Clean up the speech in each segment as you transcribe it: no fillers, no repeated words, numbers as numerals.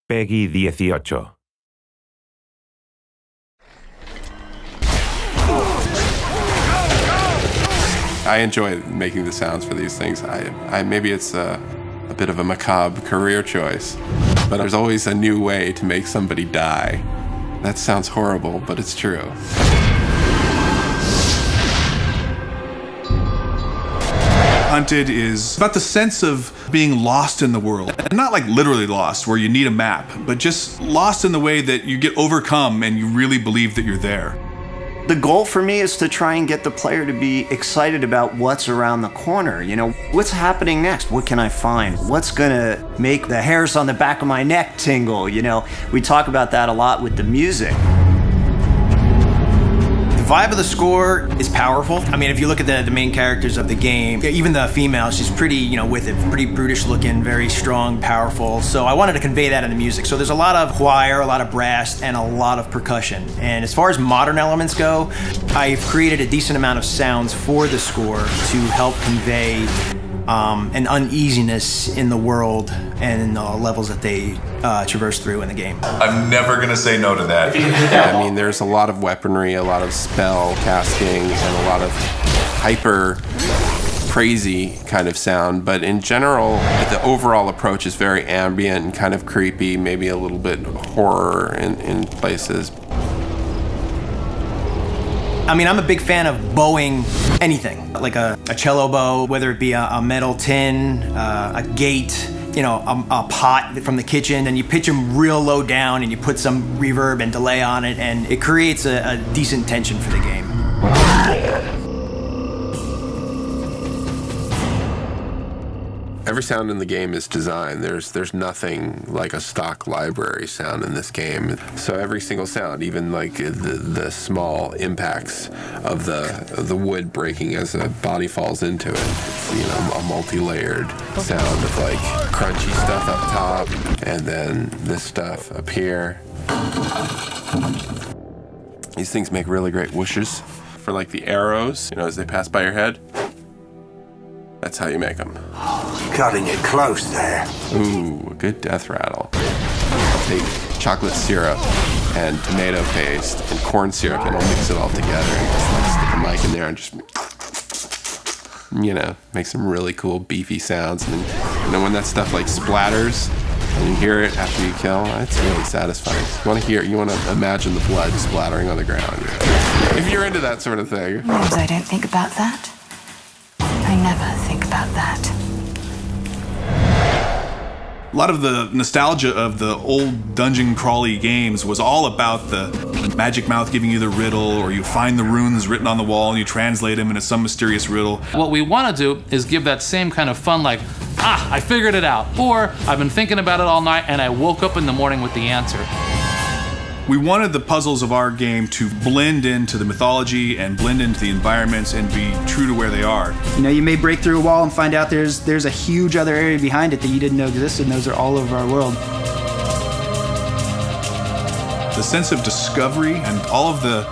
Peggy 18. I enjoy making the sounds for these things. Maybe it's a bit of a macabre career choice, but there's always a new way to make somebody die. That sounds horrible, but it's true. Hunted is about the sense of being lost in the world. And not like literally lost, where you need a map, but just lost in the way that you get overcome and you really believe that you're there. The goal for me is to try and get the player to be excited about what's around the corner. You know, what's happening next? What can I find? What's gonna make the hairs on the back of my neck tingle? You know, we talk about that a lot with the music. The vibe of the score is powerful. I mean, if you look at the main characters of the game, even the female, she's pretty, you know, with it, pretty brutish looking, very strong, powerful. So I wanted to convey that in the music. So there's a lot of choir, a lot of brass, and a lot of percussion. And as far as modern elements go, I've created a decent amount of sounds for the score to help convey an uneasiness in the world and the levels that they traverse through in the game. I'm never gonna say no to that. I mean, there's a lot of weaponry, a lot of spell casting, and a lot of hyper crazy kind of sound, but in general, the overall approach is very ambient and kind of creepy, maybe a little bit horror in places. I mean, I'm a big fan of bowing anything, like a cello bow, whether it be a metal tin, a gate, you know, a pot from the kitchen, and you pitch them real low down and you put some reverb and delay on it, and it creates a decent tension for the game. Every sound in the game is designed. There's nothing like a stock library sound in this game. So every single sound, even like the small impacts of the wood breaking as a body falls into it, it's, you know, a multi-layered sound of like crunchy stuff up top and then this stuff up here. These things make really great whooshes for like the arrows, you know, as they pass by your head. That's how you make them. Cutting it close there. Ooh, a good death rattle. I'll take chocolate syrup and tomato paste and corn syrup and I'll mix it all together and just like stick a mic in there and just, you know, make some really cool beefy sounds. And then when that stuff like splatters and you hear it after you kill, it's really satisfying. You want to imagine the blood splattering on the ground. If you're into that sort of thing. Sometimes I don't think about that. I never think about that. A lot of the nostalgia of the old dungeon crawly games was all about the magic mouth giving you the riddle, or you find the runes written on the wall and you translate them into some mysterious riddle. What we want to do is give that same kind of fun, like, ah, I figured it out, or I've been thinking about it all night and I woke up in the morning with the answer. We wanted the puzzles of our game to blend into the mythology and blend into the environments and be true to where they are. You know, you may break through a wall and find out there's a huge other area behind it that you didn't know existed, and those are all over our world. The sense of discovery and all of the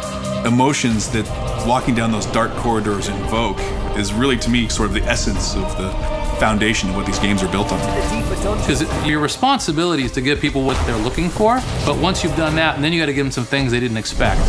emotions that walking down those dark corridors invoke is really, to me, sort of the essence of the foundation of what these games are built on. Because your responsibility is to give people what they're looking for, but once you've done that, then you got to give them some things they didn't expect.